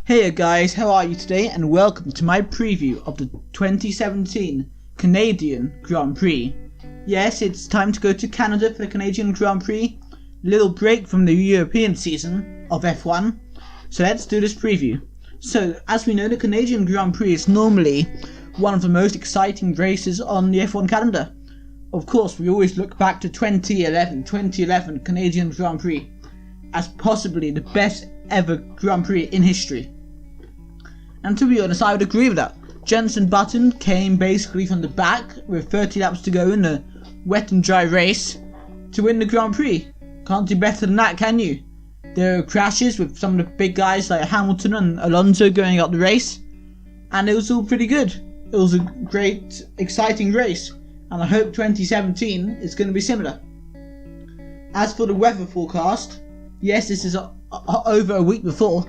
Hey guys, how are you today, and welcome to my preview of the 2017 Canadian Grand Prix. Yes, it's time to go to Canada for the Canadian Grand Prix. Little break from the European season of F1. So let's do this preview. So, as we know, the Canadian Grand Prix is normally one of the most exciting races on the F1 calendar. Of course, we always look back to 2011 Canadian Grand Prix as possibly the best ever Grand Prix in history. And to be honest, I would agree with that. Jenson Button came basically from the back with 30 laps to go in a wet and dry race to win the Grand Prix. Can't do better than that, can you? There were crashes with some of the big guys like Hamilton and Alonso going up the race, and it was all pretty good. It was a great, exciting race, and I hope 2017 is going to be similar. As for the weather forecast, yes, this is over a week before,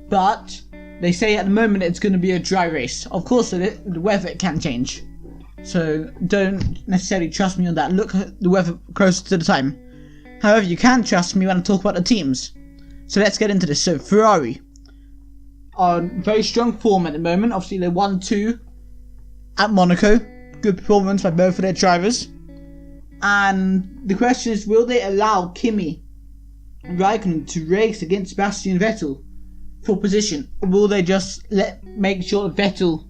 but they say at the moment it's going to be a dry race. Of course, the weather can change, so don't necessarily trust me on that. Look at the weather closer to the time. However, you can trust me when I talk about the teams. So let's get into this. So Ferrari are in very strong form at the moment. Obviously, they won 2 at Monaco. Good performance by both of their drivers. And the question is, will they allow Kimi Raikkonen to race against Sebastian Vettel for position, or will they just make sure Vettel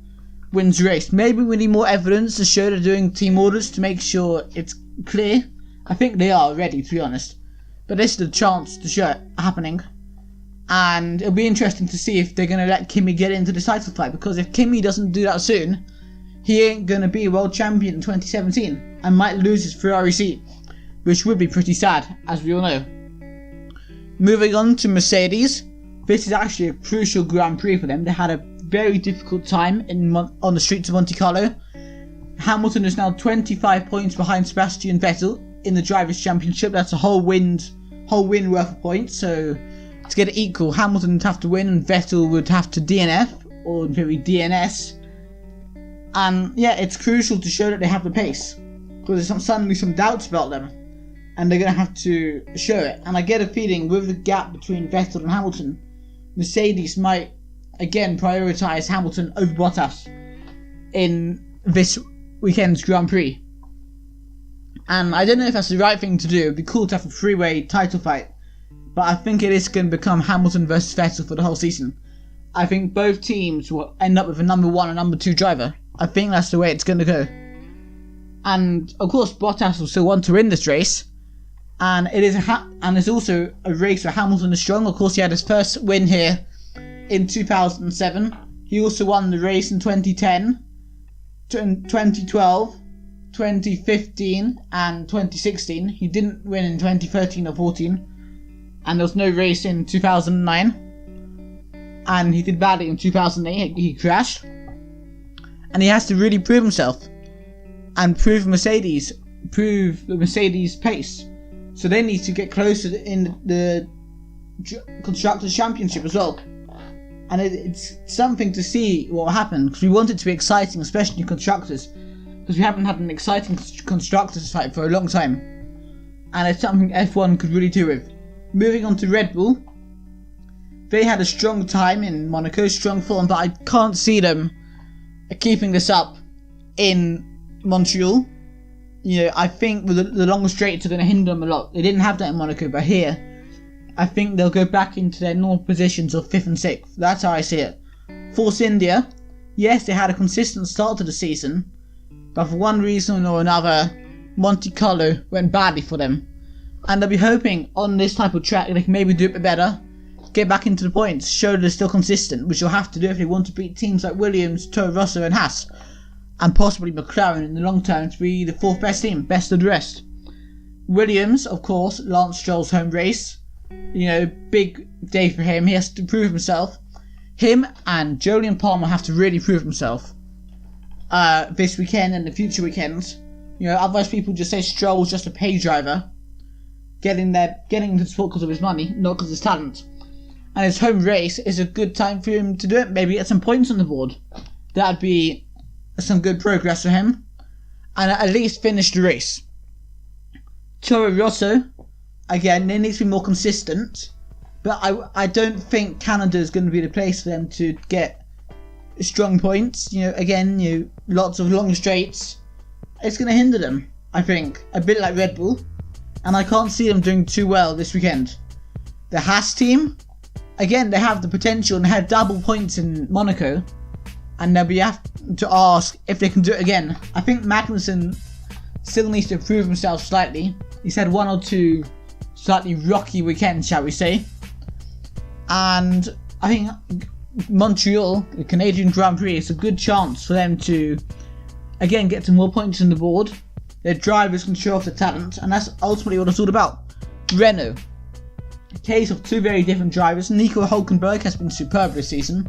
wins the race? Maybe we need more evidence to show they're doing team orders to make sure it's clear. I think they are already, to be honest, but this is the chance to show it happening, and it'll be interesting to see if they're going to let Kimi get into the title fight, because if Kimi doesn't do that soon, he ain't going to be world champion in 2017 and might lose his Ferrari seat, which would be pretty sad, as we all know. Moving on to Mercedes. This is actually a crucial Grand Prix for them. They had a very difficult time on the streets of Monte Carlo. Hamilton is now 25 points behind Sebastian Vettel in the Drivers' Championship. That's a whole win worth of points. So to get it equal, Hamilton would have to win and Vettel would have to DNF, or maybe DNS. And yeah, it's crucial to show that they have the pace, because there's suddenly some doubts about them, and they're going to have to show it. And I get a feeling with the gap between Vettel and Hamilton, Mercedes might again prioritise Hamilton over Bottas in this weekend's Grand Prix. And I don't know if that's the right thing to do. It'd be cool to have a three-way title fight, but I think it is going to become Hamilton versus Vettel for the whole season. I think both teams will end up with a number 1 and number 2 driver. I think that's the way it's going to go. And of course, Bottas will still want to win this race. And it is it's also a race where Hamilton is strong. Of course, he had his first win here in 2007. He also won the race in 2010, 2012, 2015, and 2016. He didn't win in 2013 or 14, and there was no race in 2009. And he did badly in 2008. He crashed, and he has to really prove himself and prove the Mercedes pace. So they need to get closer in the Constructors' Championship as well. And it's something to see what will happen, because we want it to be exciting, especially in Constructors, because we haven't had an exciting Constructors fight for a long time. And it's something F1 could really do with. Moving on to Red Bull. They had a strong time in Monaco, strong form, but I can't see them keeping this up in Montreal. You know, I think the long straights are going to hinder them a lot. They didn't have that in Monaco, but here, I think they'll go back into their normal positions of 5th and 6th. That's how I see it. Force India, yes, they had a consistent start to the season, but for one reason or another, Monte Carlo went badly for them. And they'll be hoping on this type of track they can maybe do a bit better, get back into the points, show that they're still consistent, which they'll have to do if they want to beat teams like Williams, Toro Rosso and Haas, and possibly McLaren in the long term to be the 4th best team, best of the rest. Williams, of course, Lance Stroll's home race. You know, big day for him. He has to prove himself. Him and Jolyon Palmer have to really prove himself this weekend and the future weekends. You know, otherwise people just say Stroll's just a pay driver, getting into the sport because of his money, not because of his talent. And his home race is a good time for him to do it. Maybe get some points on the board. That'd be some good progress for him, and at least finish the race. Toro Rosso, again, they need to be more consistent, But I don't think Canada is going to be the place for them to get strong points. Again, lots of long straights. It's going to hinder them, I think, a bit like Red Bull. And I can't see them doing too well this weekend. The Haas team, again, they have the potential and had double points in Monaco. And they'll be have to ask if they can do it again. I think Magnussen still needs to prove himself slightly. He's had one or two slightly rocky weekends, shall we say. And I think Montreal, the Canadian Grand Prix, is a good chance for them to, again, get some more points on the board. Their drivers can show off their talent, and that's ultimately what it's all about. Renault. A case of two very different drivers. Nico Hülkenberg has been superb this season.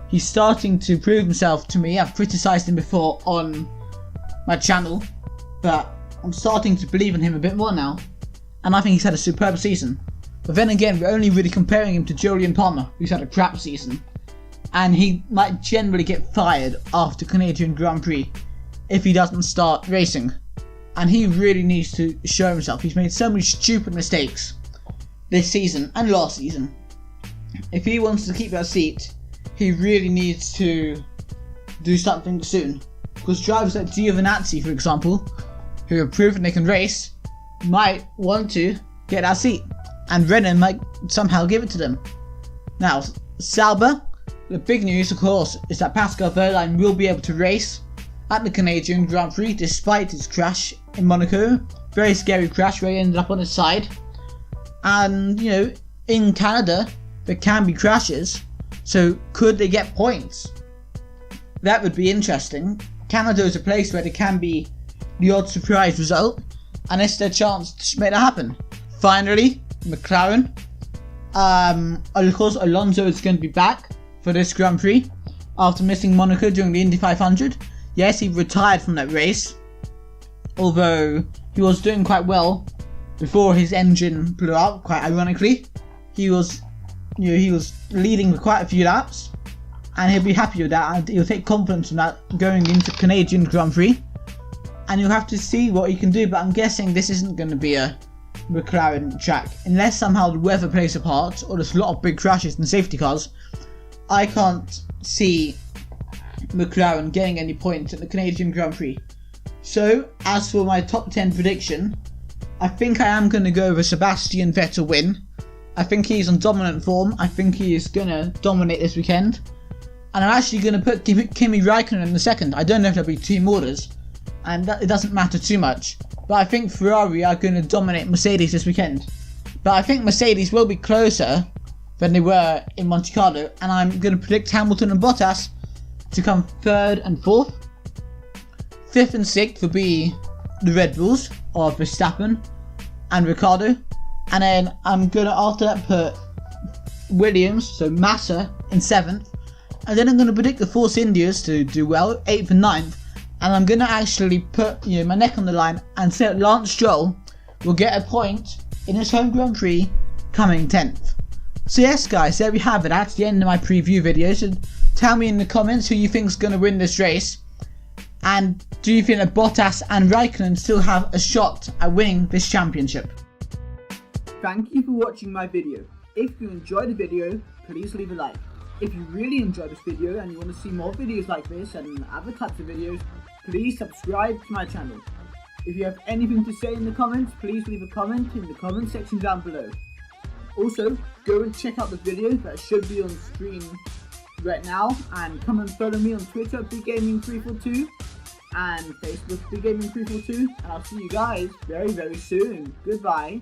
He's starting to prove himself to me. I've criticised him before on my channel, but I'm starting to believe in him a bit more now. And I think he's had a superb season. But then again, we're only really comparing him to Jolyon Palmer, who's had a crap season. And he might generally get fired after Canadian Grand Prix if he doesn't start racing. And he really needs to show himself. He's made so many stupid mistakes this season and last season. If he wants to keep that seat, he really needs to do something soon. Because drivers like Giovinazzi, for example, who have proven they can race, might want to get that seat. And Renault might somehow give it to them. Now, Sauber, the big news, of course, is that Pascal Wehrlein will be able to race at the Canadian Grand Prix despite his crash in Monaco. Very scary crash where he ended up on his side. And, in Canada, there can be crashes. So, could they get points? That would be interesting. Canada is a place where there can be the odd surprise result. And it's their chance to make that happen. Finally, McLaren. Of course, Alonso is going to be back for this Grand Prix after missing Monaco during the Indy 500. Yes, he retired from that race, although he was doing quite well before his engine blew out. Quite ironically, he was leading with quite a few laps, and he'll be happy with that, and he'll take confidence in that going into Canadian Grand Prix. And you'll have to see what he can do, but I'm guessing this isn't going to be a McLaren track unless somehow the weather plays a part or there's a lot of big crashes and safety cars. I can't see McLaren getting any points at the Canadian Grand Prix. So as for my top 10 prediction, I think I am going to go with Sebastian Vettel win. I think he's on dominant form. I think he is going to dominate this weekend, and I'm actually going to put Kimi Räikkönen in the second. I don't know if there'll be team orders, and it doesn't matter too much. But I think Ferrari are going to dominate Mercedes this weekend. But I think Mercedes will be closer than they were in Monte Carlo. And I'm going to predict Hamilton and Bottas to come 3rd and 4th. 5th and 6th will be the Red Bulls of Verstappen and Ricciardo. And then I'm going to after that put Williams, so Massa, in 7th. And then I'm going to predict the Force Indias to do well, 8th and 9th. And I'm going to actually put my neck on the line and say that Lance Stroll will get a point in his home Grand Prix coming 10th. So yes guys, there we have it. That's the end of my preview video. So tell me in the comments who you think is going to win this race. And do you think that Bottas and Raikkonen still have a shot at winning this championship? Thank you for watching my video. If you enjoyed the video, please leave a like. If you really enjoyed this video and you want to see more videos like this and other types of videos, please subscribe to my channel. If you have anything to say in the comments, please leave a comment in the comment section down below. Also, go and check out the video that should be on screen right now, and come and follow me on Twitter, BigGaming342, and Facebook, BigGaming342, and I'll see you guys very, very soon. Goodbye.